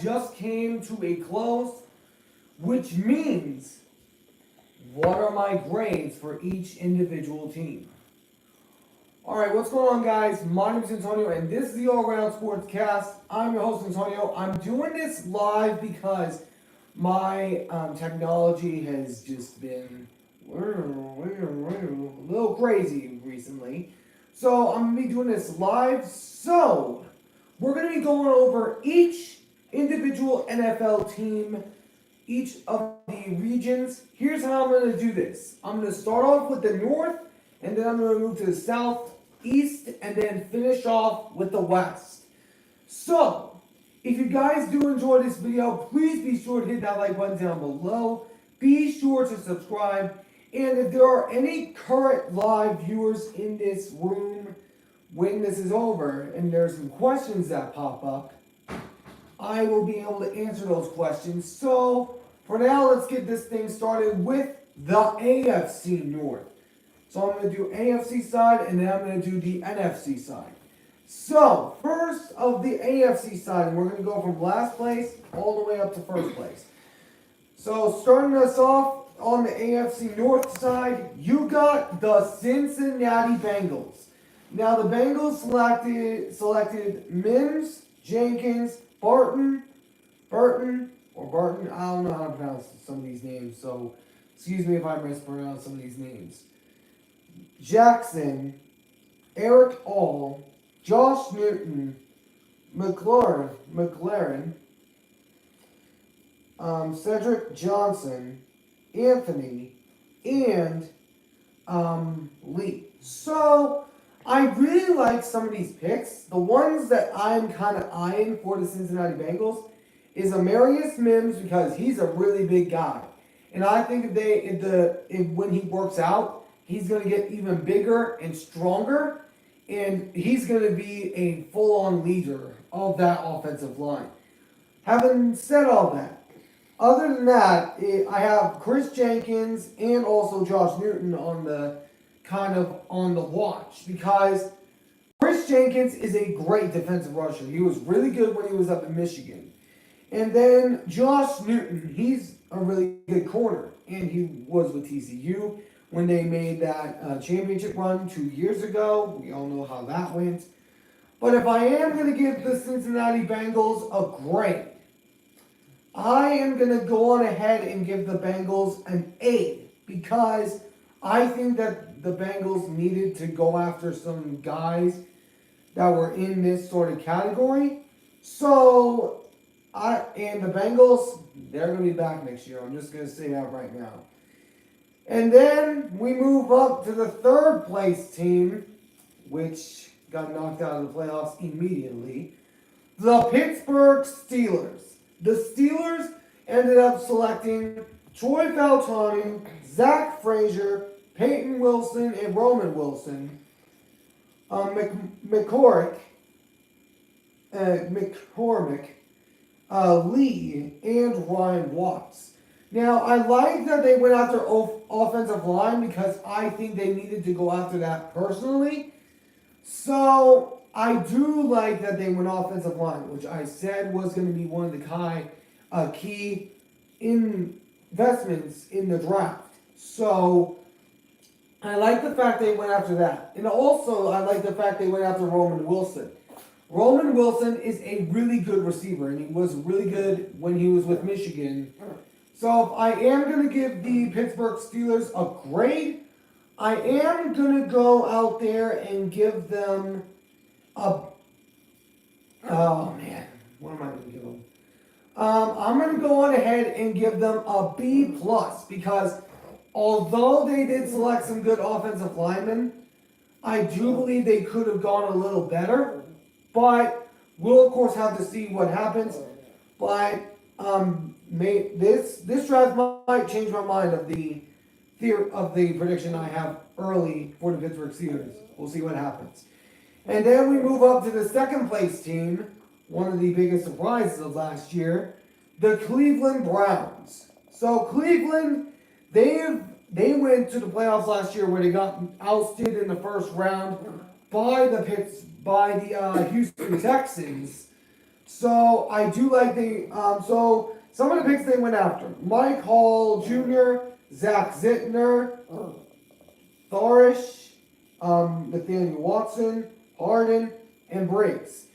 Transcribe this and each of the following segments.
just came to a close, which means what are my grades for each individual team? Alright, what's going on, guys? My name is Antonio, and this is the All Around Sports Cast. I'm your host, Antonio. I'm doing this live because my technology has just been a little crazy recently. So I'm going to be doing this live. So we're going to be going over each individual NFL team, each of the regions. Here's how I'm going to do this. I'm going to start off with the North, and then I'm going to move to the South, East, and then finish off with the West. So, if you guys do enjoy this video, please be sure to hit that like button down below. Be sure to subscribe. And if there are any current live viewers in this room when this is over, and there's some questions that pop up, I will be able to answer those questions. So, for now, let's get this thing started with the AFC North. So I'm going to do AFC side, and then I'm going to do the NFC side. So, first of the AFC side, and we're going to go from last place all the way up to first place. So, starting us off on the AFC North side, you got the Cincinnati Bengals. Now, the Bengals selected Mims, Jenkins, Burton, I don't know how to pronounce some of these names, so excuse me if I mispronounce some of these names. Jackson, Eric All, Josh Newton, McLaren, Cedric Johnson, Anthony, and Lee. So, I really like some of these picks. The ones that I'm kind of eyeing for the Cincinnati Bengals is Amarius Mims, because he's a really big guy. And I think when he works out, he's going to get even bigger and stronger, and he's going to be a full-on leader of that offensive line. Having said all that, other than that, I have Chris Jenkins and also Josh Newton on the watch, because Chris Jenkins is a great defensive rusher. He was really good when he was up in Michigan. And then Josh Newton, he's a really good corner, and he was with TCU when they made that championship run 2 years ago. We all know how that went. But if I am going to give the Cincinnati Bengals a grade, I am going to go on ahead and give the Bengals an A, because I think that the Bengals needed to go after some guys that were in this sort of category. So, and the Bengals, they're going to be back next year. I'm just going to say that right now. And then we move up to the third place team, which got knocked out of the playoffs immediately. The Pittsburgh Steelers. The Steelers ended up selecting Troy Faltanu, Zach Frazier, Peyton Wilson, and Roman Wilson, McCormick, Lee, and Ryan Watts. Now, I like that they went after offensive line, because I think they needed to go after that personally. So, I do like that they went offensive line, which I said was going to be one of the key investments in the draft. So, I like the fact they went after that. And also, I like the fact they went after Roman Wilson. Roman Wilson is a really good receiver, and he was really good when he was with Michigan. So if I am going to give the Pittsburgh Steelers a grade, I am going to go out there and give them what am I going to give them? I'm going to go on ahead and give them a B+, because although they did select some good offensive linemen, I do believe they could have gone a little better. But we'll of course have to see what happens. But this draft might change my mind of the prediction I have early for the Pittsburgh Steelers. We'll see what happens. And then we move up to the second place team, one of the biggest surprises of last year, the Cleveland Browns. So Cleveland, they went to the playoffs last year where they got ousted in the first round by the Houston Texans. So I do like so some of the picks they went after: Mike Hall Jr., Zach Zittner, Thorish, Nathaniel Watson, Harden, and Briggs.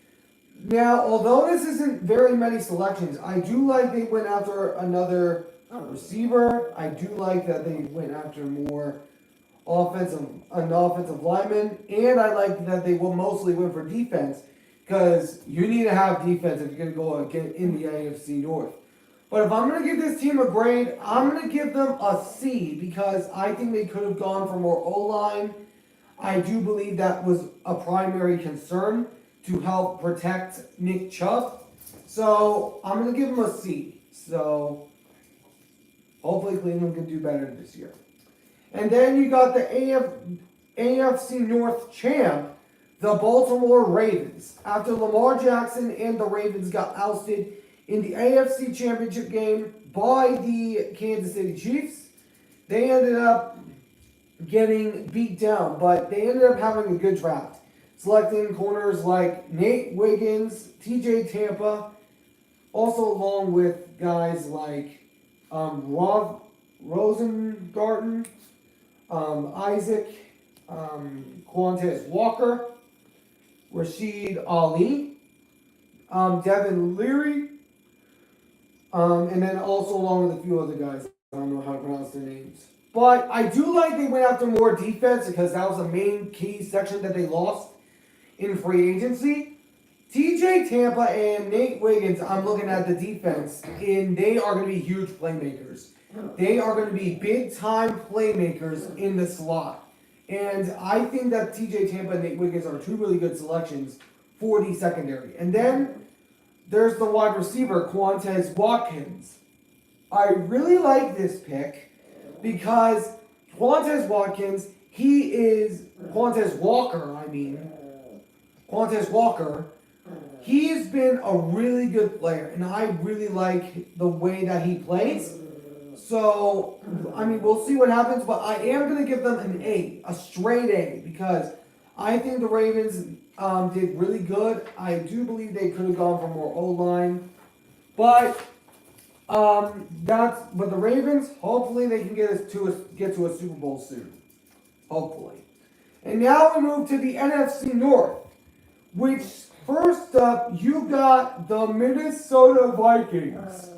Now, although this isn't very many selections, I do like they went after another receiver. I do like that they went after an offensive lineman, and I like that they will mostly win for defense because you need to have defense if you're going to go again in the AFC North. But if I'm going to give this team a grade, I'm going to give them a C because I think they could have gone for more O-line. I do believe that was a primary concern to help protect Nick Chubb. So I'm going to give them a C. So hopefully Cleveland can do better this year. And then you got the AFC North champ, the Baltimore Ravens. After Lamar Jackson and the Ravens got ousted in the AFC Championship game by the Kansas City Chiefs, they ended up getting beat down, but they ended up having a good draft, selecting corners like Nate Wiggins, TJ Tampa, also along with guys like Rob Rosengarten, Isaac, Quantez Walker, Rashid Ali, Devin Leary, and then also along with a few other guys. I don't know how to pronounce their names. But I do like they went after more defense because that was the main key section that they lost in free agency. TJ Tampa and Nate Wiggins, I'm looking at the defense, and they are going to be huge playmakers. They are going to be big-time playmakers in the slot. And I think that TJ Tampa and Nate Wiggins are two really good selections for the secondary. And then there's the wide receiver, Quantez Watkins. I really like this pick because Quantez Walker, he's been a really good player, and I really like the way that he plays. So, we'll see what happens, but I am going to give them an A, a straight A, because I think the Ravens did really good. I do believe they could have gone for more O-line, but the Ravens, hopefully they can get to a Super Bowl soon. Hopefully. And now we move to the NFC North, which first up, you got the Minnesota Vikings.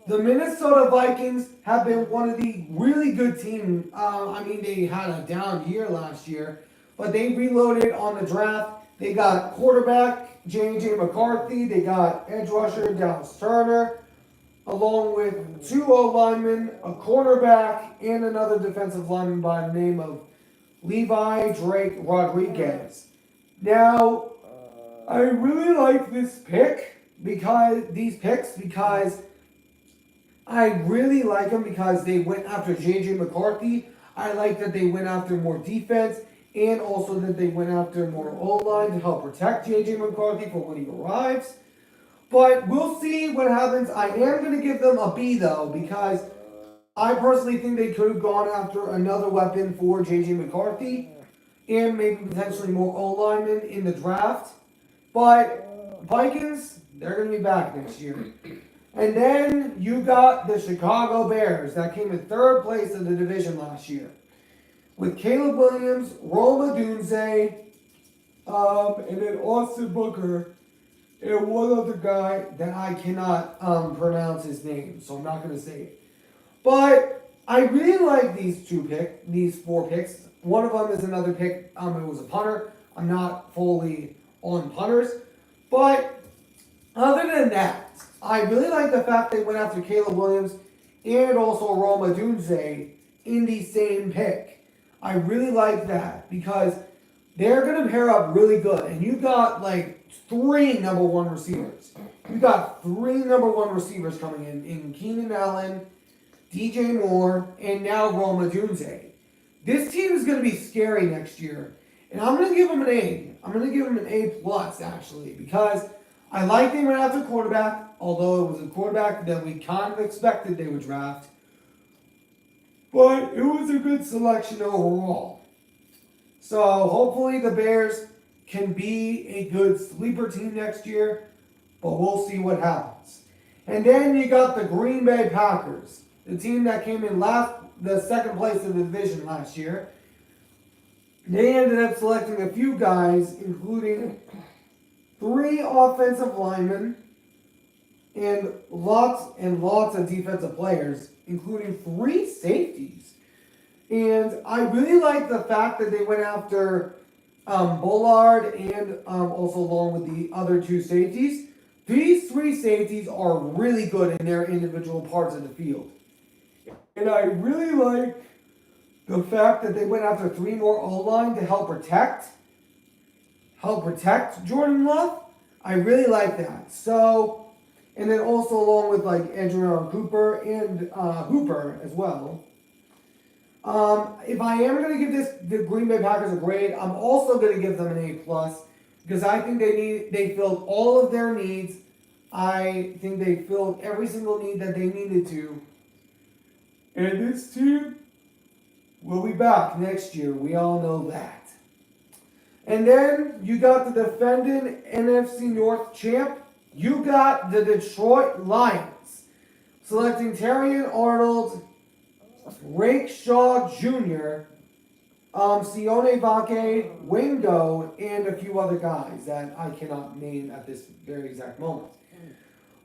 The Minnesota Vikings have been one of the really good teams. They had a down year last year, but they reloaded on the draft. They got quarterback J.J. McCarthy. They got edge rusher Dallas Turner, along with two O-linemen, a cornerback, and another defensive lineman by the name of Levi Drake Rodriguez. Now, I really like this pick because I really like them because they went after J.J. McCarthy. I like that they went after more defense and also that they went after more O-line to help protect J.J. McCarthy for when he arrives. But we'll see what happens. I am going to give them a B, though, because I personally think they could have gone after another weapon for J.J. McCarthy and maybe potentially more O-linemen in the draft. But Vikings, they're going to be back next year. And then you got the Chicago Bears that came in third place in the division last year with Caleb Williams, Rome Odunze, and then Austin Booker, and one other guy that I cannot pronounce his name, so I'm not going to say it. But I really like these four picks. One of them is another pick. It was a punter. I'm not fully on punters, but other than that, I really like the fact they went after Caleb Williams and also Rome Odunze in the same pick. I really like that because they're going to pair up really good. And you got like three number one receivers. You got three number one receivers coming in Keenan Allen, DJ Moore, and now Rome Odunze. This team is going to be scary next year. And I'm going to give them an A. I'm going to give them an A plus, actually, because I like they went after quarterback, although it was a quarterback that we kind of expected they would draft. But it was a good selection overall. So hopefully the Bears can be a good sleeper team next year. but we'll see what happens. And then you got the Green Bay Packers, the team that came in the second place in the division last year. They ended up selecting a few guys, including 3 offensive linemen and lots of defensive players, including 3 safeties. And I really like the fact that they went after Bullard and also along with the other 2 safeties. These 3 safeties are really good in their individual parts of the field. And I really like the fact that they went after 3 more O-line to help protect Jordan Love. I really like that. So, and then also along with like Andrew Cooper and Hooper as well. If I am going to give the Green Bay Packers a grade, I'm also going to give them an A+, because I think they filled all of their needs. I think they filled every single need that they needed to. And this team will be back next year. We all know that. And then you got the defending NFC North champ. You got the Detroit Lions, selecting Terrion Arnold, Rake Shaw Jr., Sione Vake, Wingo, and a few other guys that I cannot name at this very exact moment.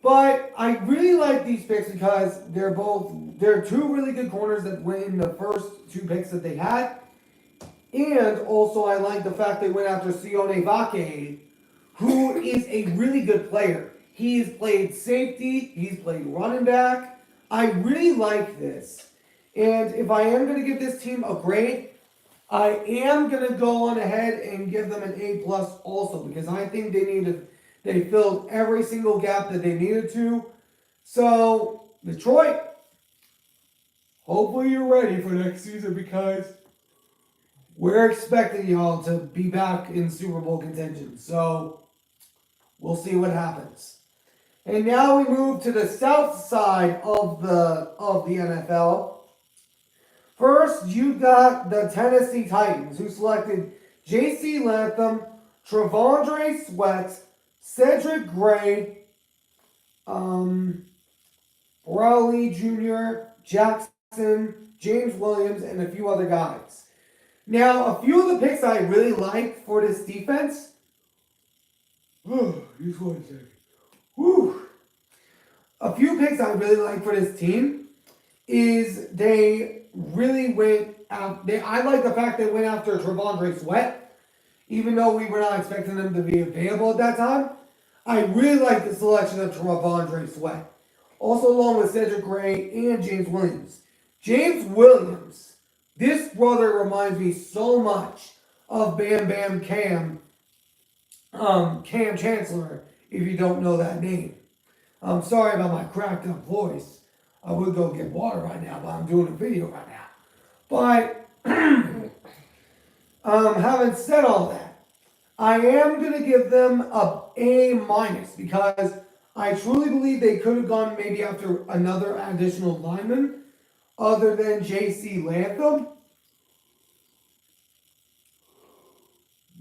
But I really like these picks because they're 2 really good corners that went in the first 2 picks that they had. And also I like the fact they went after Sione Vake, who is a really good player. He's played safety, he's played running back. I really like this. And if I am going to give this team a grade, I am going to go on ahead and give them an A+ also, because I think they filled every single gap that they needed to. So, Detroit, hopefully you're ready for next season, because we're expecting y'all to be back in Super Bowl contention. So, we'll see what happens. And now we move to the south side of the NFL. First, you got the Tennessee Titans, who selected J.C. Latham, Travondre Sweat, Cedric Gray, Rowley Jr., Jackson, James Williams, and a few other guys. Now, a few of the picks I really like for this defense. Just 1 second. Whew. A few picks I really like for this team is they really went out. I like the fact they went after Travondre Sweat, even though we were not expecting them to be available at that time. I really like the selection of Travondre Sweat. Also along with Cedric Gray and James Williams. James Williams, this brother reminds me so much of Bam Bam Cam Chancellor, if you don't know that name. I'm sorry about my cracked up voice. I would go get water right now, but I'm doing a video right now. But having said all that, I am going to give them a A- because I truly believe they could have gone maybe after another additional lineman other than J.C. Latham.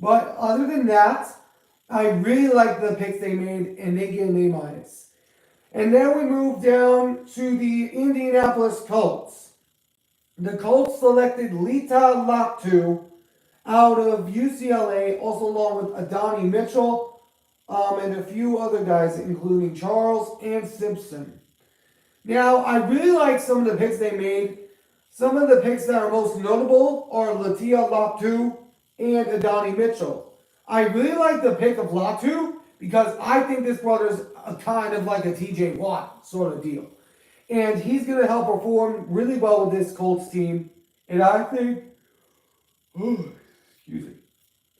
But other than that, I really like the picks they made, and they get an A-. And then we move down to the Indianapolis Colts. The Colts selected Lita Latu out of UCLA, also along with Adonai Mitchell, and a few other guys, including Charles and Simpson. Now, I really like some of the picks they made. Some of the picks that are most notable are Latia Latu and Adonai Mitchell. I really like the pick of Latu because I think this brother's a kind of like a TJ Watt sort of deal. And he's going to help perform really well with this Colts team. And I think,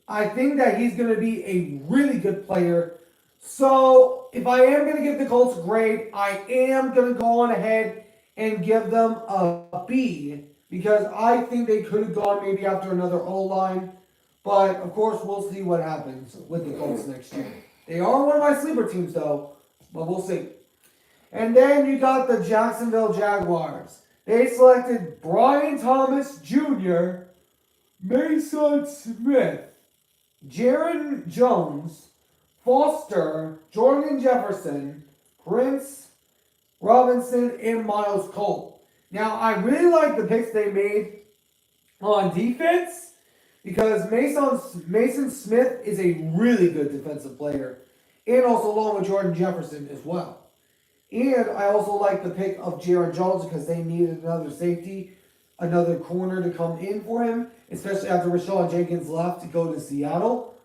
I think that he's going to be a really good player. So if I am going to give the Colts a grade, I am going to go on ahead and give them a B, because I think they could have gone maybe after another O-line. But of course, we'll see what happens with the Colts next year. They are one of my sleeper teams though, but we'll see. And then you got the Jacksonville Jaguars. They selected Brian Thomas Jr., Mason Smith, Jaron Jones, Foster, Jordan Jefferson, Prince Robinson, and Miles Cole. Now, I really like the picks they made on defense because Mason Smith is a really good defensive player, and also along with Jordan Jefferson as well. And I also like the pick of Jaron Jones because they needed another safety, another corner to come in for him, especially after Rashawn Jenkins left to go to Seattle.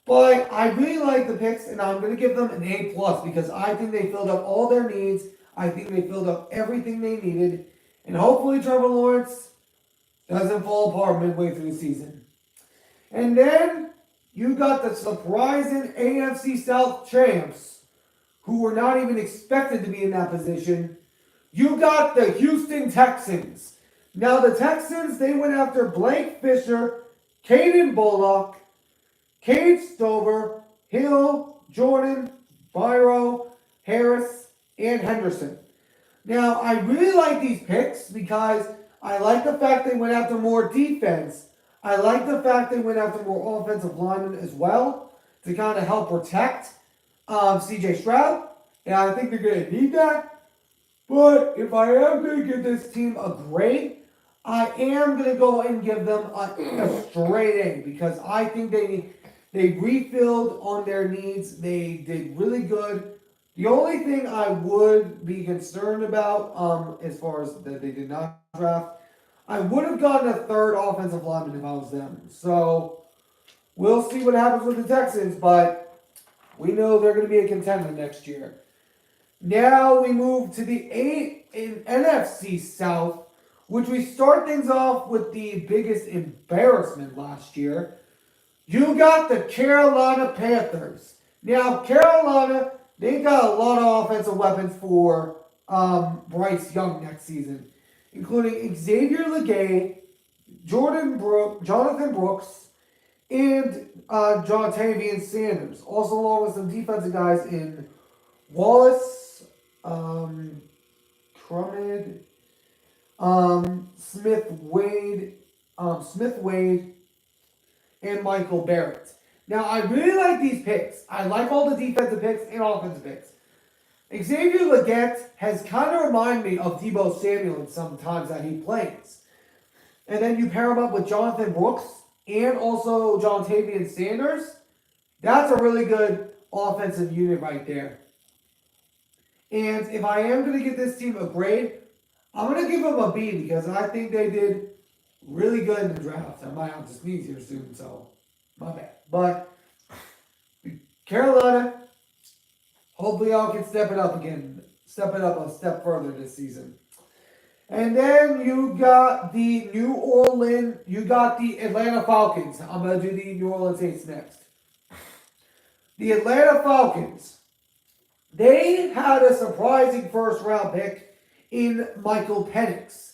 But I really like the picks, and I'm going to give them an A+ because I think they filled up all their needs. I think they filled up everything they needed. And hopefully Trevor Lawrence doesn't fall apart midway through the season. And then you got the surprising AFC South champs, who were not even expected to be in that position. You got the Houston Texans. Now the Texans, they went after Blake Fisher, Caden Bullock, Cade Stover, Hill, Jordan, Byro, Harris, and Henderson. Now, I really like these picks because I like the fact they went after more defense. I like the fact they went after more offensive linemen as well to kind of help protect CJ Stroud. And I think they're going to need that. But if I am going to give this team a grade, I am going to go and give them a straight A because I think they refilled on their needs. They did really good. The only thing I would be concerned about, as far as that they did not draft, I would have gotten a third offensive lineman if I was them. So we'll see what happens with the Texans, but we know they're going to be a contender next year. Now we move to the NFC South, which we start things off with the biggest embarrassment last year. You got the Carolina Panthers. Now, Carolina, they got a lot of offensive weapons for Bryce Young next season, including Xavier Legay, Jonathan Brooks, and Jontavian Sanders. Also along with some defensive guys in Wallace, Crummett, Smith Wade, and Michael Barrett. Now, I really like these picks. I like all the defensive picks and offensive picks. Xavier Legay has kind of reminded me of Deebo Samuel in some times that he plays. And then you pair him up with Jonathan Brooks and also Jontavian Sanders. That's a really good offensive unit right there. And if I am going to give this team a grade, I'm going to give them a B because I think they did really good in the draft. I might have to sneeze here soon, so my bad. But Carolina, hopefully y'all can step it up again. Step it up a step further this season. And then you got the Atlanta Falcons. I'm going to do the New Orleans Saints next. The Atlanta Falcons, they had a surprising first round pick in Michael Penix.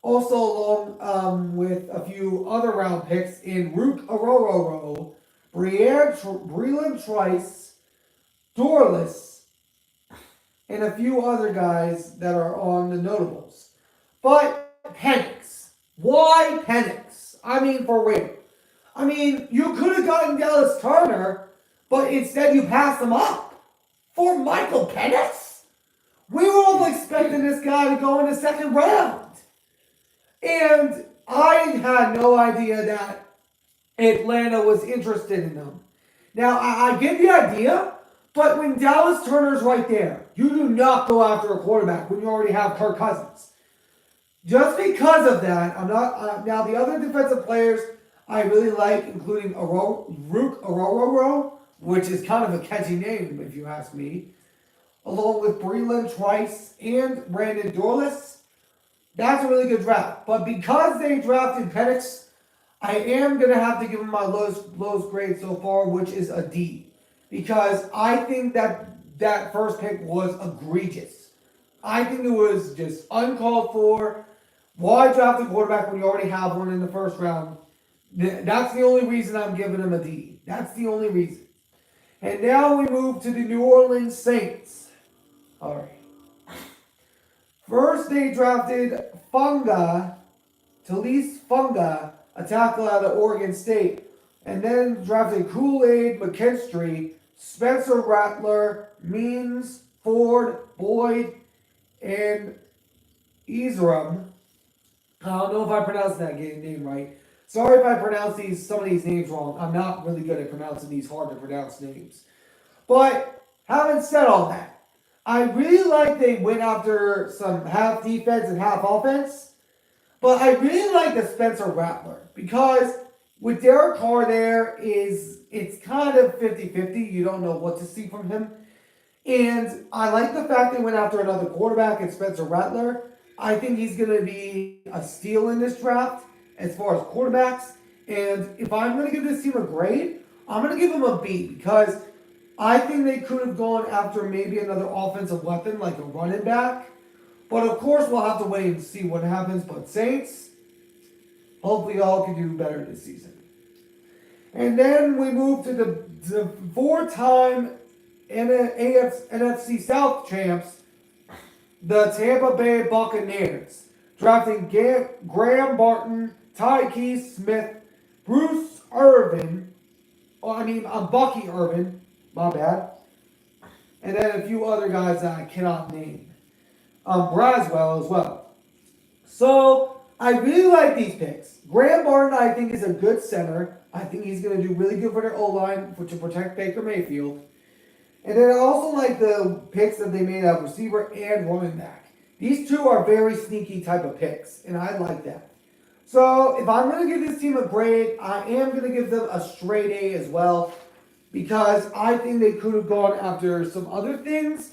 Also along with a few other round picks in Rook Ororo, Breland Trice, Dorless, and a few other guys that are on the notables. But Penix. Why Penix? I mean, for real. I mean, you could have gotten Dallas Turner, but instead you passed him up for Michael Penix? We were all expecting this guy to go in the second round. And I had no idea that Atlanta was interested in them. Now, I get the idea, but when Dallas Turner's right there, you do not go after a quarterback when you already have Kirk Cousins. Just because of that, I'm not. Now, the other defensive players I really like, including Rook Ororo, which is kind of a catchy name, if you ask me, along with Breland Trice and Brandon Dorless. That's a really good draft. But because they drafted Penix, I am going to have to give him my lowest grade so far, which is a D. Because I think that first pick was egregious. I think it was just uncalled for. Why draft a quarterback when you already have one in the first round? That's the only reason I'm giving him a D. That's the only reason. And now we move to the New Orleans Saints. All right. First, they drafted Talise Funga, a tackle out of Oregon State, and then drafted Kool-Aid McKinstry, Spencer Rattler, Means, Ford, Boyd, and Isram. I don't know if I pronounced that name right. Sorry if I pronounce some of these names wrong. I'm not really good at pronouncing these hard to pronounce names. But having said all that, I really like they went after some half defense and half offense. But I really like the Spencer Rattler because with Derek Carr there it's kind of 50-50. You don't know what to see from him. And I like the fact they went after another quarterback in Spencer Rattler. I think he's going to be a steal in this draft as far as quarterbacks. And if I'm going to give this team a grade, I'm going to give them a B because I think they could have gone after maybe another offensive weapon like a running back. But of course, we'll have to wait and see what happens. But Saints, hopefully y'all can do better this season. And then we move to the four-time NFC South champs, the Tampa Bay Buccaneers, drafting Graham Barton, Tyke Smith, Bruce Irvin, Bucky Irvin, my bad, and then a few other guys that I cannot name. Braswell as well. So, I really like these picks. Graham Barton, I think, is a good center. I think he's going to do really good for their O-line to protect Baker Mayfield. And then I also like the picks that they made at receiver and running back. These two are very sneaky type of picks, and I like that. So, if I'm going to give this team a grade, I am going to give them a straight A as well, because I think they could have gone after some other things,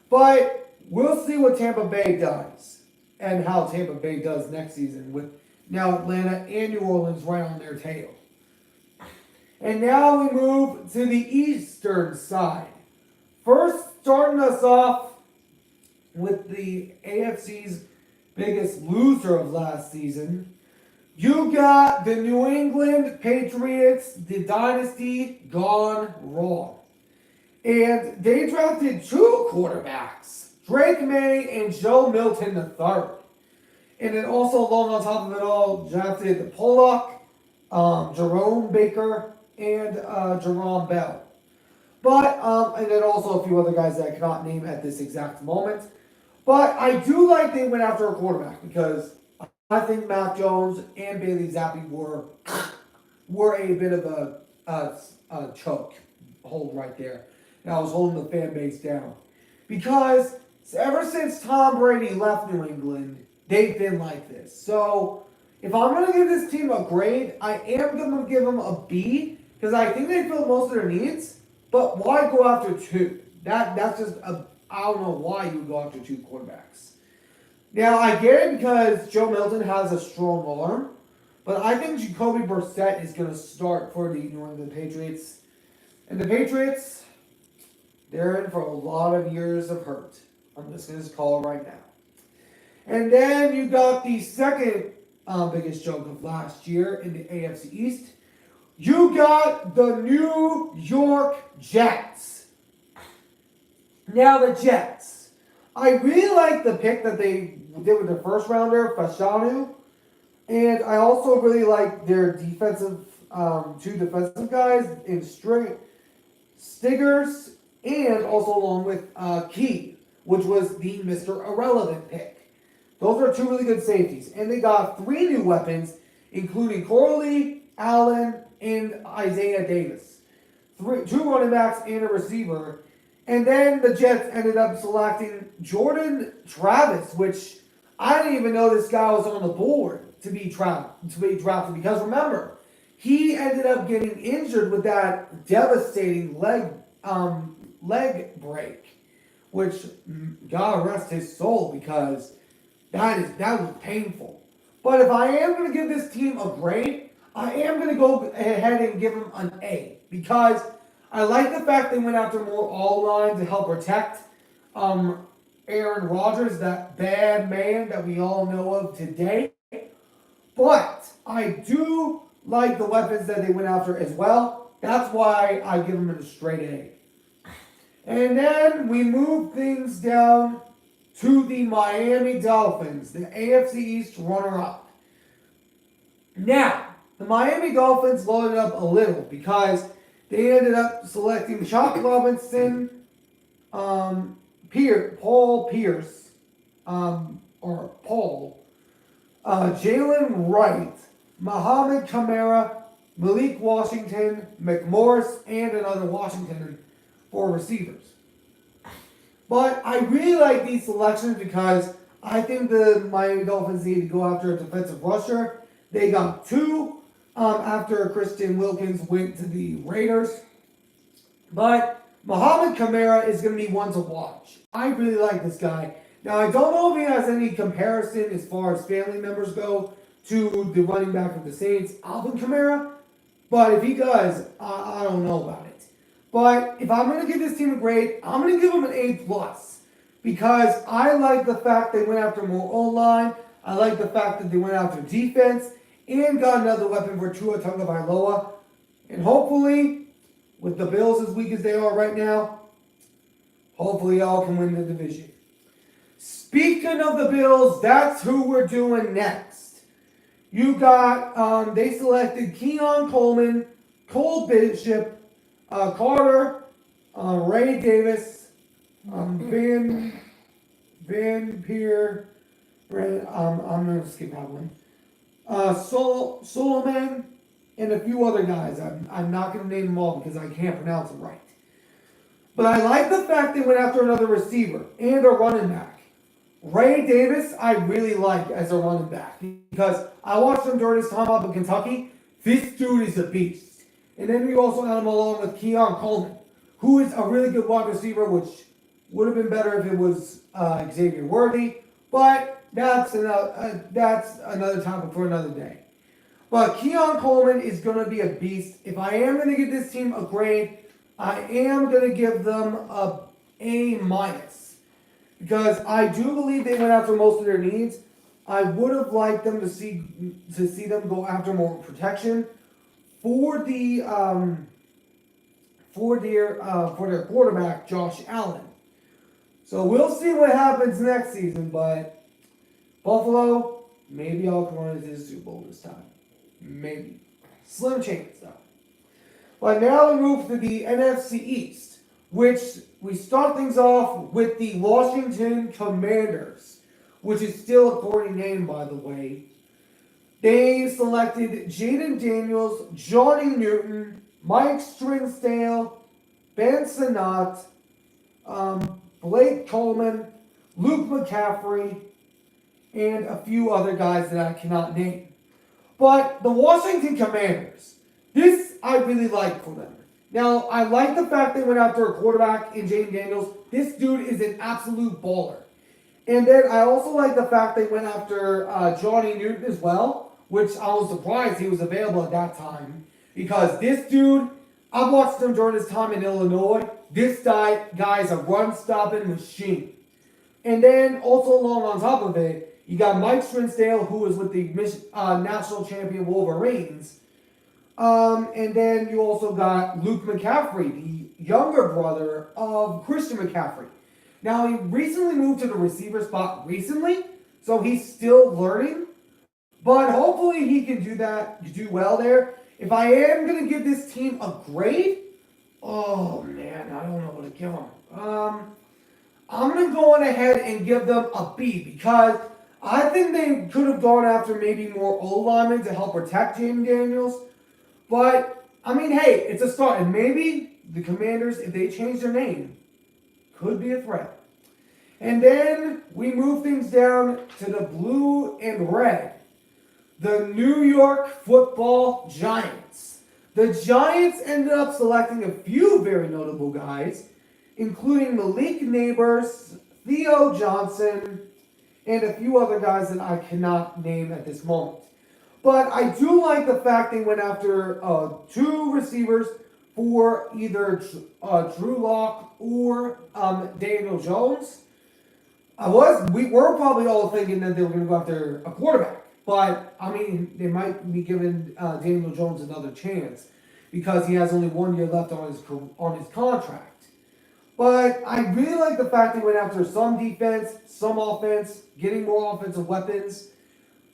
but we'll see what Tampa Bay does and how Tampa Bay does next season with now Atlanta and New Orleans right on their tail. And now we move to the eastern side. First, starting us off with the AFC's biggest loser of last season, you got the New England Patriots, the dynasty gone wrong. And they drafted two quarterbacks, Drake May and Joe Milton III. And then also along on top of it all, drafted Pollock, Jerome Baker, and Jerome Bell. But, and then also a few other guys that I cannot name at this exact moment. But I do like they went after a quarterback because I think Mac Jones and Bailey Zappi were a bit of a choke hold right there. And I was holding the fan base down. Because ever since Tom Brady left New England, they've been like this. So, if I'm going to give this team a grade, I am going to give them a B because I think they fill most of their needs. But why go after two? That's just I don't know why you go after two quarterbacks. Now, I get it because Joe Milton has a strong arm, but I think Jacoby Brissett is going to start for the New England Patriots. And the Patriots, they're in for a lot of years of hurt. I'm just going to call it right now. And then you got the second biggest joke of last year in the AFC East. You got the New York Jets. Now the Jets. I really like the pick that they did with their first rounder, Fashanu. And I also really like their defensive, two defensive guys in Stiggers and also along with Key, which was the Mr. Irrelevant pick. Those are two really good safeties. And they got three new weapons, including Corley, Allen, and Isaiah Davis. Two running backs and a receiver. And then the Jets ended up selecting Jordan Travis, which I didn't even know this guy was on the board to be drafted. Because remember, he ended up getting injured with that devastating leg break, which God rest his soul because that was painful. But if I am going to give this team a grade, I am going to go ahead and give them an A because I like the fact they went after more all-line to help protect Aaron Rodgers, that bad man that we all know of today. But I do like the weapons that they went after as well. That's why I give them a straight A. And then we move things down to the Miami Dolphins, the AFC East runner-up. Now, the Miami Dolphins loaded up a little because They ended up selecting Chuck Robinson, Paul Pierce, Jalen Wright, Muhammad Kamara, Malik Washington, McMorris, and another Washington for receivers. But I really like these selections because I think the Miami Dolphins need to go after a defensive rusher. They got two after Christian Wilkins went to the Raiders. But Muhammad Kamara is going to be one to watch. I really like this guy. Now, I don't know if he has any comparison as far as family members go to the running back of the Saints, Alvin Kamara. But if he does, I don't know about it. But if I'm going to give this team a grade, I'm going to give them an A+. Because I like the fact they went after more O-line. I like the fact that they went after defense and got another weapon for Tua Tagovailoa. And hopefully, with the Bills as weak as they are right now, hopefully y'all can win the division. Speaking of the Bills, that's who we're doing next. You got, they selected Keon Coleman, Cole Bishop, Carter, Ray Davis, Van Peer, I'm going to skip that one. Solomon, and a few other guys. I'm not going to name them all because I can't pronounce them right. But I like the fact they went after another receiver and a running back. Ray Davis, I really like as a running back because I watched him during his time up in Kentucky. This dude is a beast. And then we also had him along with Keon Coleman, who is a really good wide receiver, which would have been better if it was Xavier Worthy. But that's another topic for another day. But Keon Coleman is going to be a beast. If I am going to give this team a grade, I am going to give them a A-. Because I do believe they went after most of their needs. I would have liked them to see them go after more protection for their quarterback, Josh Allen. So we'll see what happens next season, but Buffalo, maybe I'll come on into the Super Bowl this time. Maybe. Slim chance, though. But now we move to the NFC East, which we start things off with the Washington Commanders, which is still a corny name, by the way. They selected Jaden Daniels, Johnny Newton, Mike Stringsdale, Ben Sinnott, Blake Coleman, Luke McCaffrey, and a few other guys that I cannot name. But the Washington Commanders, this I really like for them. Now, I like the fact they went after a quarterback in Jaden Daniels. This dude is an absolute baller. And then I also like the fact they went after Johnny Newton as well, which I was surprised he was available at that time. Because this dude, I watched him during his time in Illinois. This guy is a run-stopping machine. And then also along on top of it, you got Mike Stringsdale, who was with the national champion Wolverines. And then you also got Luke McCaffrey, the younger brother of Christian McCaffrey. Now, he recently moved to the receiver spot so he's still learning. But hopefully he can do well there. If I am going to give this team a grade, oh man, I don't know what to give them. I'm going to go on ahead and give them a B because I think they could have gone after maybe more O-linemen to help protect Jaden Daniels. But, I mean, hey, it's a start. And maybe the Commanders, if they change their name, could be a threat. And then we move things down to the blue and red. The New York Football Giants. The Giants ended up selecting a few very notable guys, including Malik Neighbors, Theo Johnson, and a few other guys that I cannot name at this moment. But I do like the fact they went after two receivers for either Drew Lock or Daniel Jones. We were probably all thinking that they were going to go after a quarterback. But, I mean, they might be giving Daniel Jones another chance because he has only 1 year left on his contract. But I really like the fact they went after some defense, some offense, getting more offensive weapons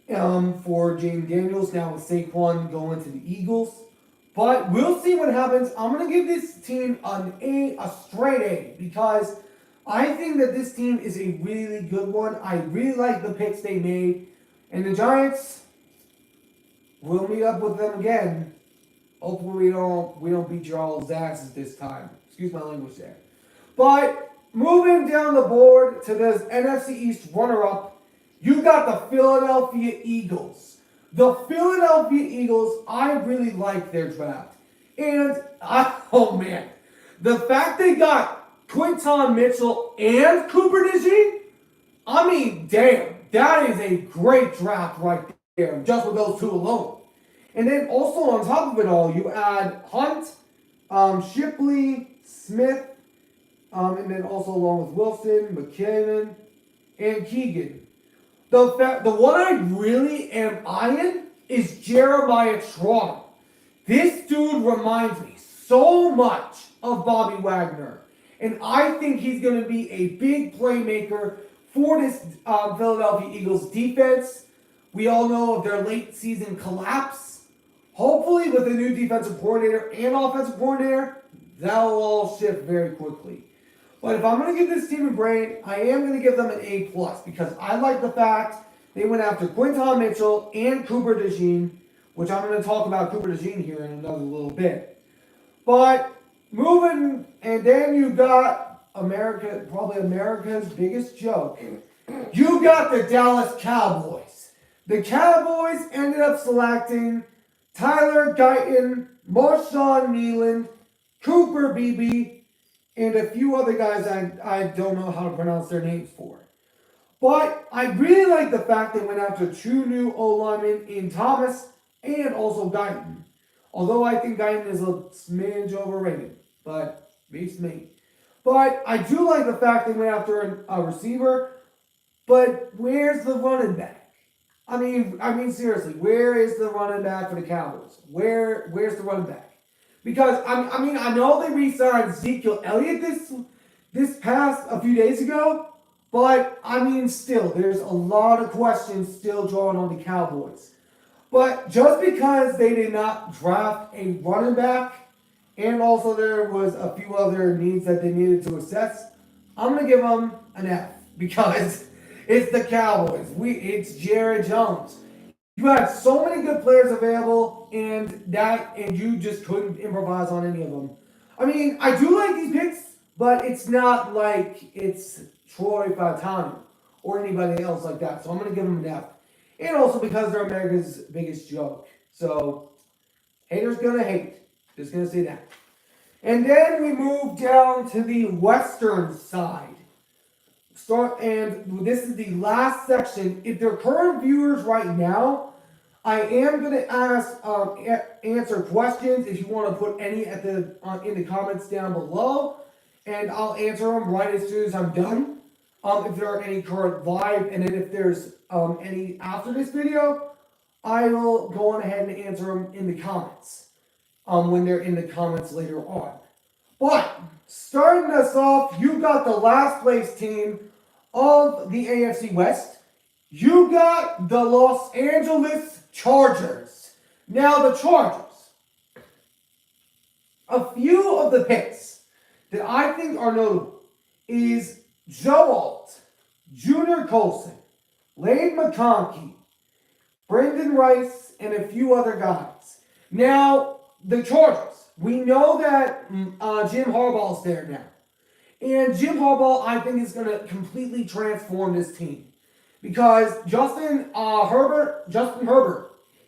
for Jaden Daniels. Now with Saquon going to the Eagles. But we'll see what happens. I'm going to give this team an A, a straight A, because I think that this team is a really good one. I really like the picks they made. And the Giants, we'll meet up with them again. Hopefully we don't beat y'all's asses this time. Excuse my language there. But moving down the board to this NFC East runner-up, you got the Philadelphia Eagles. The Philadelphia Eagles, I really like their draft. And, oh man, the fact they got Quinton Mitchell and Cooper DeJean, I mean, damn, that is a great draft right there, just with those two alone. And then also on top of it all, you add Hunt, Shipley, Smith, and then also along with Wilson, McKinnon, and Keegan. The one I really am eyeing is Jeremiah Trotter. This dude reminds me so much of Bobby Wagner. And I think he's going to be a big playmaker for this Philadelphia Eagles defense. We all know of their late season collapse. Hopefully with a new defensive coordinator and offensive coordinator, that'll all shift very quickly. But if I'm going to give this team a grade, I am going to give them an A+, because I like the fact they went after Quinton Mitchell and Cooper DeJean, which I'm going to talk about Cooper DeJean here in another little bit. But moving, and then you got America, probably America's biggest joke. You got the Dallas Cowboys. The Cowboys ended up selecting Tyler Guyton, Marshawn Kneeland, Cooper Beebe, and a few other guys I don't know how to pronounce their names for. But I really like the fact they went after two new O-linemen in Thomas and also Guyton. Although I think Guyton is a smidge overrated, but beats me. But I do like the fact they went after a receiver, but where's the running back? I mean seriously, where is the running back for the Cowboys? Where's the running back? Because I know they re-signed Ezekiel Elliott this past a few days ago, but still, there's a lot of questions still drawn on the Cowboys. But just because they did not draft a running back, and also there was a few other needs that they needed to assess, I'm gonna give them an F, because it's the Cowboys. It's Jerry Jones. You had so many good players available, and you just couldn't improvise on any of them. I do like these picks, but it's not like it's Troy Fautanu or anybody else like that. So I'm going to give them an F. And also because they're America's biggest joke. So, haters gonna hate. Just going to say that. And then we move down to the western side. And this is the last section. If they're current viewers right now, I am going to answer questions if you want to put any in the comments down below, and I'll answer them right as soon as I'm done. If there are any current live, and then if there's any after this video, I will go on ahead and answer them in the comments when they're in the comments later on. But starting us off, you got the last place team of the AFC West. You got the Los Angeles Chargers. Now the Chargers, a few of the picks that I think are notable is Joe Alt, Junior Colson, Lane McConkey, Brendan Rice, and a few other guys. Now, the Chargers, we know that Jim Harbaugh's there now. And Jim Harbaugh, I think, is going to completely transform this team. Because Justin Herbert,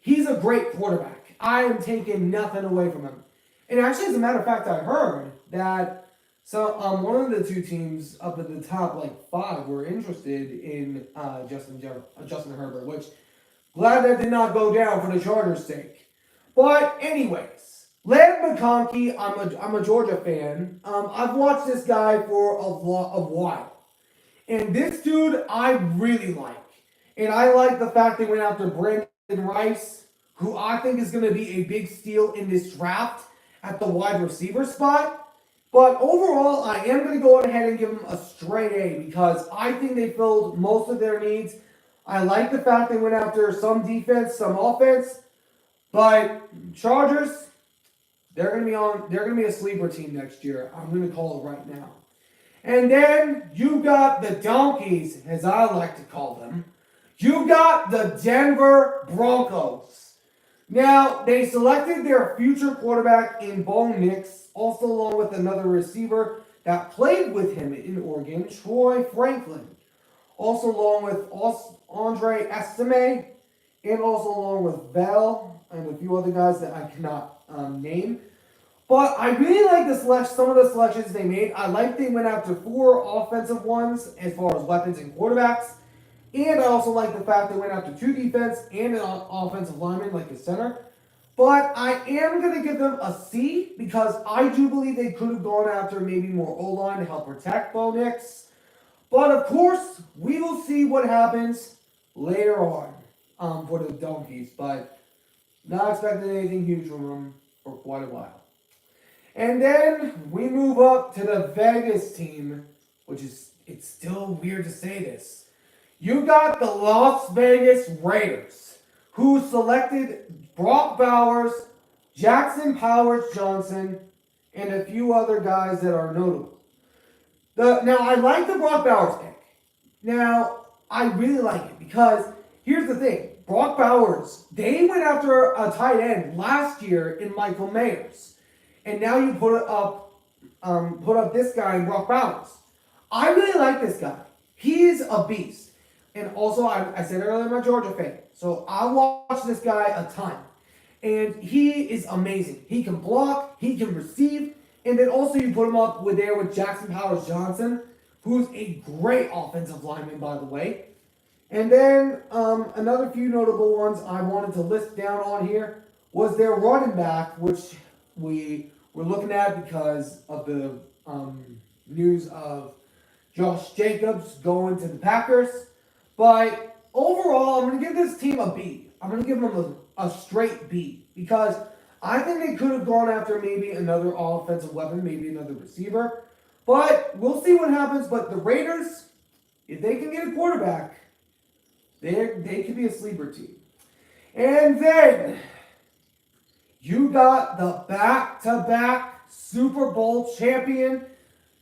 he's a great quarterback. I am taking nothing away from him. And actually, as a matter of fact, I heard that one of the two teams up at the top, like 5, were interested in Justin Herbert, which glad that did not go down for the Chargers' sake. But anyways, Lane McConkey, I'm a Georgia fan. I've watched this guy for a while. And this dude, I really like. And I like the fact they went after Brendan Rice, who I think is going to be a big steal in this draft at the wide receiver spot. But overall, I am going to go ahead and give them a straight A because I think they filled most of their needs. I like the fact they went after some defense, some offense. But Chargers, They're gonna be a sleeper team next year. I'm gonna call it right now. And then you got the Donkeys, as I like to call them. You got the Denver Broncos. Now, they selected their future quarterback in Bo Nix, also along with another receiver that played with him in Oregon, Troy Franklin. Also along with Andre Estime, and also along with Bell and a few other guys that I cannot name. But I really like some of the selections they made. I like they went after 4 offensive ones as far as weapons and quarterbacks. And I also like the fact they went after 2 defense and an offensive lineman like a center. But I am going to give them a C because I do believe they could have gone after maybe more O-line to help protect Bo Nix. But of course, we will see what happens later on for the Donkeys. But not expecting anything huge from them for quite a while. And then we move up to the Vegas team, which is, it's still weird to say this. You got the Las Vegas Raiders, who selected Brock Bowers, Jackson Powers-Johnson, and a few other guys that are notable. Now, I like the Brock Bowers pick. Now, I really like it because here's the thing. Brock Bowers, they went after a tight end last year in Michael Mayers. And now you put up this guy in Brock Bowers. I really like this guy. He is a beast. And also, I said earlier, I'm a Georgia fan. So I watch this guy a ton. And he is amazing. He can block, he can receive, and then also you put him up with Jackson Powers-Johnson, who's a great offensive lineman, by the way. And then another few notable ones I wanted to list down on here was their running back, which we were looking at because of the news of Josh Jacobs going to the Packers. But overall, I'm going to give this team a B. I'm going to give them a straight B because I think they could have gone after maybe another offensive weapon, maybe another receiver. But we'll see what happens. But the Raiders, if they can get a quarterback, they could be a sleeper team. And then you got the back-to-back Super Bowl champion.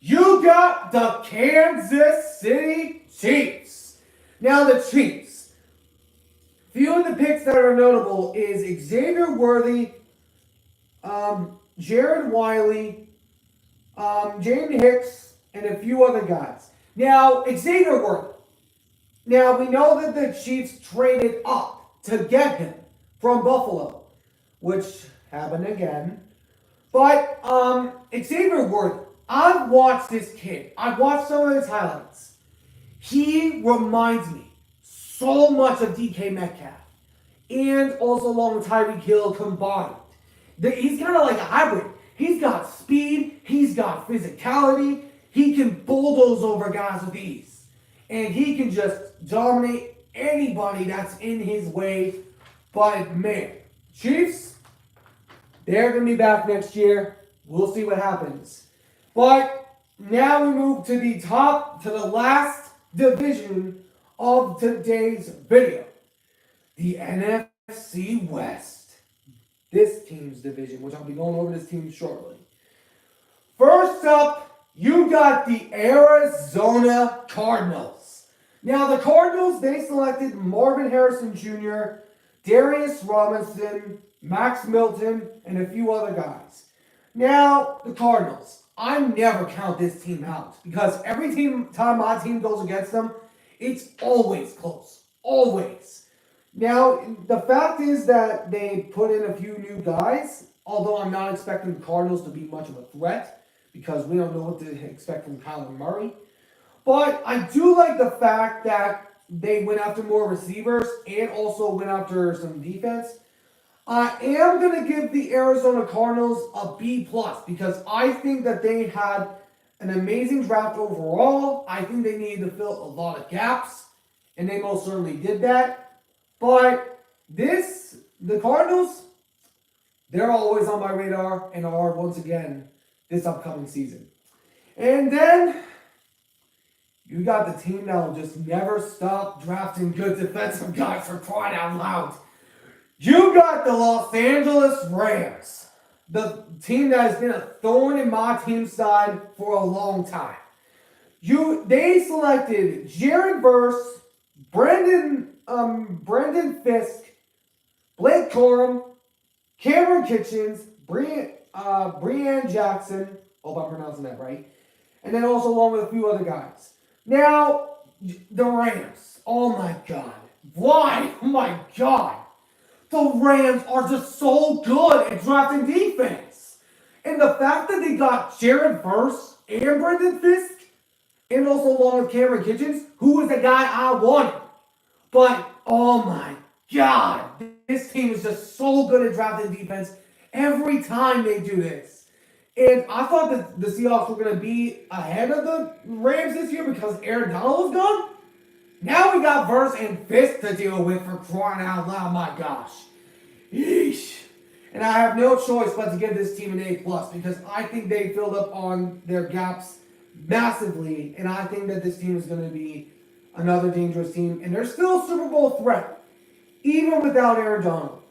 You got the Kansas City Chiefs. Now the Chiefs. Few of the picks that are notable is Xavier Worthy, Jared Wiley, Jaden Hicks, and a few other guys. Now, Xavier Worthy. Now, we know that the Chiefs traded up to get him from Buffalo, which happened again. But Xavier Worthy, I've watched this kid. I've watched some of his highlights. He reminds me so much of DK Metcalf. And also along with Tyreek Hill combined. He's kind of like a hybrid. He's got speed. He's got physicality. He can bulldoze over guys with ease. And he can just dominate anybody that's in his way. But man, Chiefs, they're going to be back next year. We'll see what happens. But now we move to the last division of today's video. The NFC West. This team's division, which I'll be going over this team shortly. First up, you got the Arizona Cardinals. Now, the Cardinals, they selected Marvin Harrison Jr., Darius Robinson, Max Milton, and a few other guys. Now, the Cardinals, I never count this team out because every time my team goes against them, it's always close. Always. Now, the fact is that they put in a few new guys, although I'm not expecting the Cardinals to be much of a threat because we don't know what to expect from Kyler Murray. But I do like the fact that they went after more receivers and also went after some defense. I am going to give the Arizona Cardinals a B+ because I think that they had an amazing draft overall. I think they needed to fill a lot of gaps, and they most certainly did that. But the Cardinals, they're always on my radar and are once again this upcoming season. And then you got the team that will just never stop drafting good defensive guys for crying out loud. You got the Los Angeles Rams. the team that has been a thorn in my team's side for a long time. They selected Jared Verse, Brendan Fisk, Blake Corum, Cameron Kitchens, Breanne Jackson. Hope I'm pronouncing that right. And then also along with a few other guys. Now, the Rams. Oh my God. Why? Oh my God. The Rams are just so good at drafting defense. And the fact that they got Jared Verse and Brendan Fisk, and also along with Cameron Kitchens, who was the guy I wanted. But, oh my God, this team is just so good at drafting defense every time they do this. And I thought that the Seahawks were going to be ahead of the Rams this year because Aaron Donald was gone. Now we got Verse and Fisk to deal with, for crying out loud. My gosh. Yeesh. And I have no choice but to give this team an A+, because I think they filled up on their gaps massively, and I think that this team is going to be another dangerous team, and they're still a Super Bowl threat, even without Aaron Donald.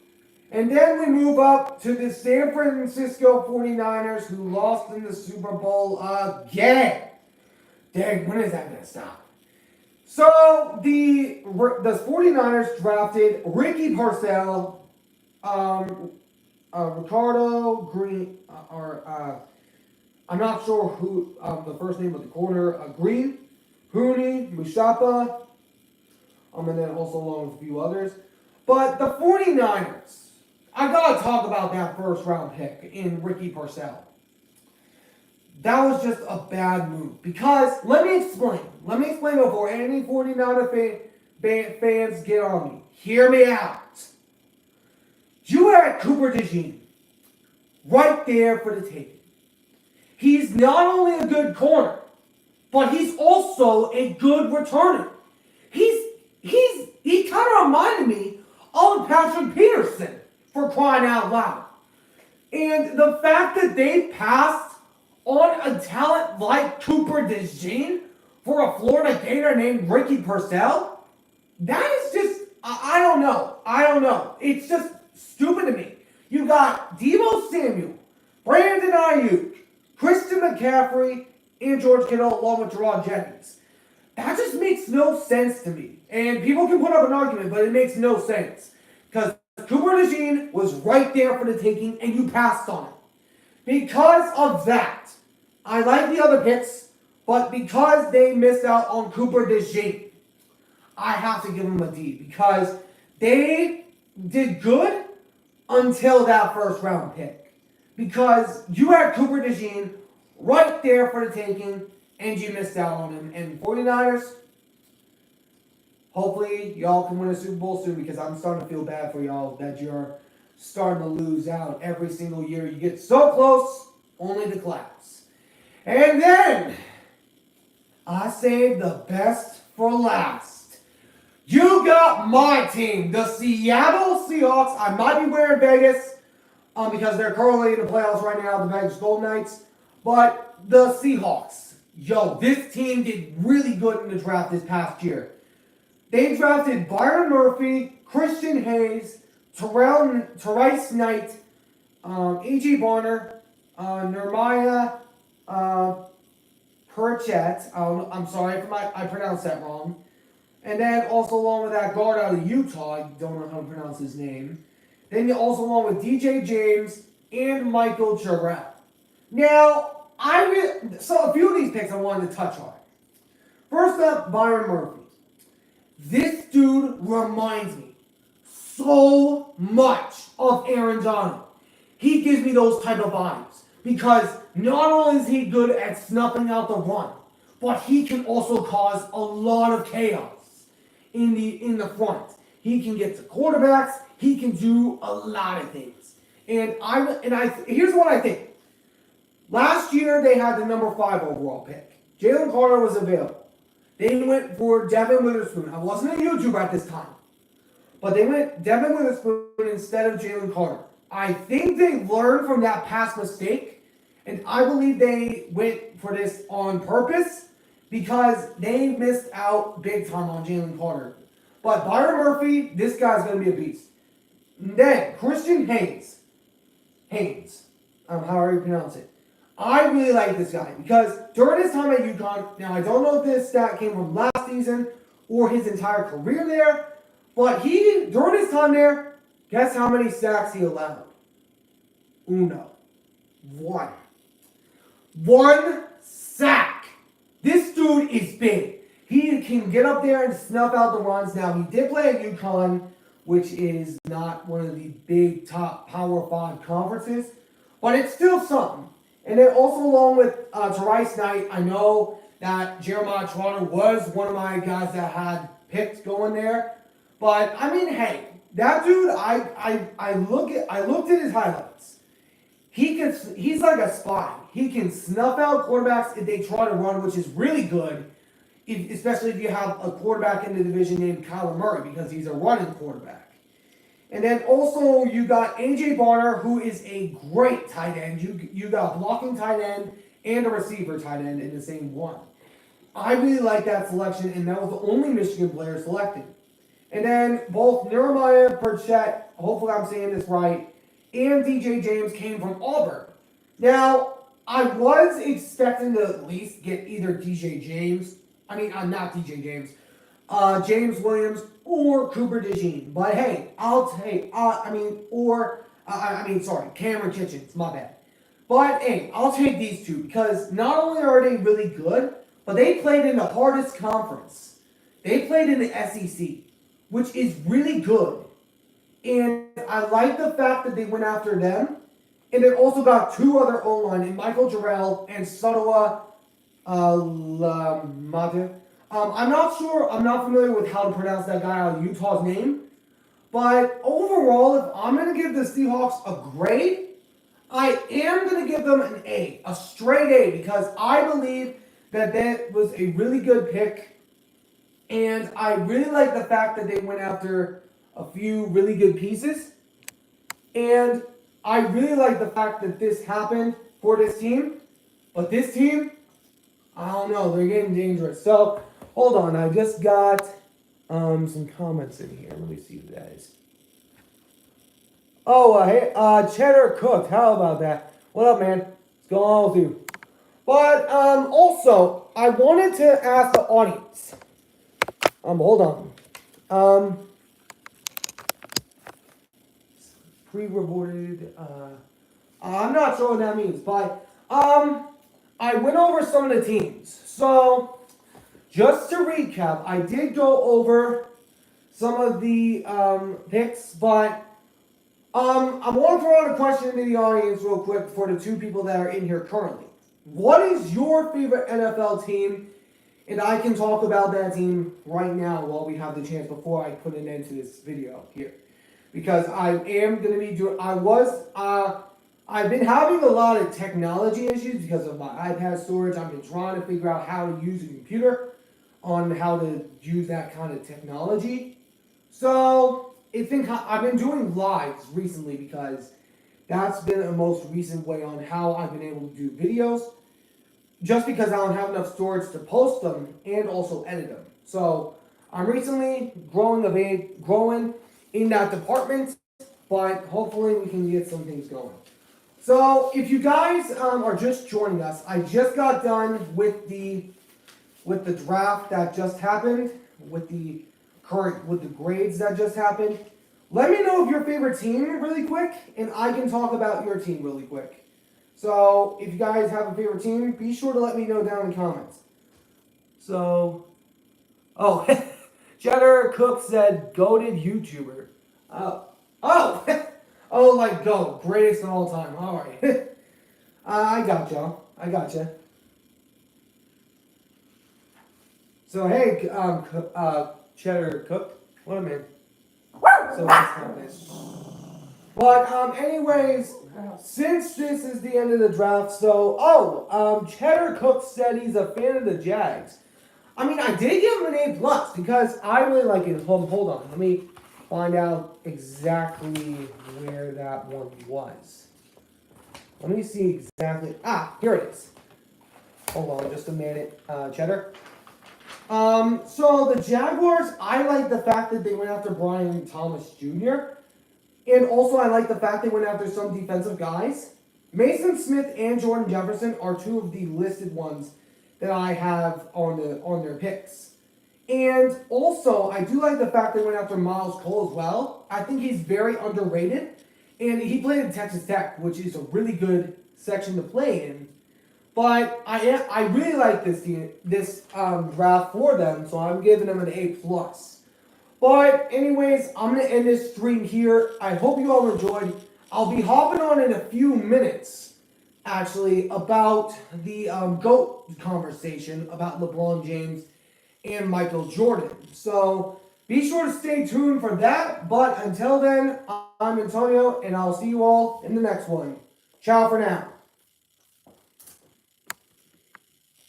And then we move up to the San Francisco 49ers, who lost in the Super Bowl again. Dang, when is that going to stop? So the 49ers drafted Ricky Parcell, Ricardo Green, I'm not sure who the first name of the corner, Green, Hooney, Mushapa, and then also along with a few others. But the 49ers, I gotta talk about that first round pick in Ricky Parcell. That was just a bad move. Because, let me explain before any 49er fans get on me. Hear me out. You had Cooper DeJean right there for the taking. He's not only a good corner, but he's also a good returner. He kind of reminded me of Patrick Peterson, for crying out loud. And the fact that they passed on a talent like Cooper DeJean for a Florida Gator named Ricky Parcell, that is just, I don't know. It's just stupid to me. You got Deebo Samuel, Brandon Ayuk, Christian McCaffrey, and George Kittle, along with Gerard Jennings. That just makes no sense to me. And people can put up an argument, but it makes no sense. Because Cooper DeJean was right there for the taking, and you passed on it. Because of that, I like the other picks, but because they missed out on Cooper DeJean, I have to give them a D. Because they did good until that first round pick. Because you had Cooper DeJean right there for the taking, and you missed out on him. And 49ers, hopefully y'all can win a Super Bowl soon, because I'm starting to feel bad for y'all that you're starting to lose out every single year. You get so close, only to collapse. And then, I saved the best for last. You got my team, the Seattle Seahawks. I might be wearing Vegas because they're currently in the playoffs right now, the Vegas Golden Knights. But the Seahawks, this team did really good in the draft this past year. They drafted Byron Murphy, Christian Hayes, Therese Knight, A.J. Barner, Nehemiah Pritchett. I'm sorry if I pronounced that wrong. And then also along with that guard out of Utah, I don't know how to pronounce his name. Then also along with DJ James and Michael Jarrett. Now, so a few of these picks I wanted to touch on. First up, Byron Murphy. This dude reminds me so much of Aaron Donald. He gives me those type of vibes because not only is he good at snuffing out the run, but he can also cause a lot of chaos in the front. He can get to quarterbacks. He can do a lot of things. And here's what I think. Last year they had the number 5 overall pick. Jalen Carter was available. They went for Devin Witherspoon. I wasn't a YouTuber at this time. But they went Devin Witherspoon instead of Jalen Carter. I think they learned from that past mistake. And I believe they went for this on purpose because they missed out big time on Jalen Carter. But Byron Murphy, this guy's going to be a beast. And then Christian Hayes. however you pronounce it. I really like this guy because during his time at UConn, now I don't know if this stat came from last season or his entire career there, but during his time there, guess how many sacks he allowed? One. One sack. This dude is big. He can get up there and snuff out the runs. Now, he did play at UConn, which is not one of the big top Power 5 conferences, but it's still something. And then also along with Tarice Knight, I know that Jeremiah Trotter was one of my guys that had picked going there. But, I mean, hey, that dude, I looked at his highlights. He's like a spy. He can snuff out quarterbacks if they try to run, which is really good, especially if you have a quarterback in the division named Kyler Murray, because he's a running quarterback. And then also you got A.J. Barner, who is a great tight end. You got a blocking tight end and a receiver tight end in the same one. I really like that selection, and that was the only Michigan player selected. And then both Nehemiah Burchett, hopefully I'm saying this right, and DJ James came from Auburn. Now, I was expecting to at least get either James Williams or Cooper DeJean. But hey, Cameron Kitchens, my bad. But hey, I'll take these two because not only are they really good, but they played in the hardest conference. They played in the SEC, which is really good. And I like the fact that they went after them. And they also got two other O-line, in Michael Jarrell and Sadawa Lamade. I'm not familiar with how to pronounce that guy out of Utah's name. But overall, if I'm going to give the Seahawks a grade, I am going to give them an A, a straight A, because I believe that was a really good pick. And I really like the fact that they went after a few really good pieces. And I really like the fact that this happened for this team. But this team, I don't know, they're getting dangerous. So, hold on, I just got some comments in here. Let me see who that is. Oh, hey, Cheddar Cooked, how about that? What up, man? What's going on with you? But, also, I wanted to ask the audience. Hold on. Pre-rewarded, I'm not sure what that means, but, I went over some of the teams. So, just to recap, I did go over some of the, picks, but, I want to throw out a question to the audience real quick for the two people that are in here currently. What is your favorite NFL team? And I can talk about that team right now while we have the chance before I put an end to this video here. Because I am going to be doing, I've been having a lot of technology issues because of my iPad storage. I've been trying to figure out how to use a computer on how to use that kind of technology. So, I've been doing lives recently because that's been the most recent way on how I've been able to do videos. Just because I don't have enough storage to post them and also edit them. So I'm recently growing in that department, but hopefully we can get some things going. So if you guys are just joining us, I just got done with the draft that just happened, with the grades that just happened. Let me know if your favorite team really quick, and I can talk about your team really quick. So, if you guys have a favorite team, be sure to let me know down in the comments. So, Cheddar Cook said, goated YouTuber. Like GOAT, greatest of all time. All right. I got y'all. I got you. So, hey, Cheddar Cook, what a man. So, that's how it is. But, anyways, since this is the end of the draft, Cheddar Cook said he's a fan of the Jags. I mean, I did give him an A+ because I really like it. Hold on, let me find out exactly where that one was. Let me see exactly. Here it is. Hold on just a minute, Cheddar. So the Jaguars, I like the fact that they went after Brian Thomas Jr., and also I like the fact they went after some defensive guys. Mason Smith and Jordan Jefferson are two of the listed ones that I have on their picks. And also, I do like the fact they went after Miles Cole as well. I think he's very underrated. And he played at Texas Tech, which is a really good section to play in. But I really like this draft for them, so I'm giving them an A plus. But anyways, I'm gonna end this stream here. I hope you all enjoyed. I'll be hopping on in a few minutes, actually, about the GOAT conversation about LeBron James and Michael Jordan. So be sure to stay tuned for that. But until then, I'm Antonio, and I'll see you all in the next one. Ciao for now.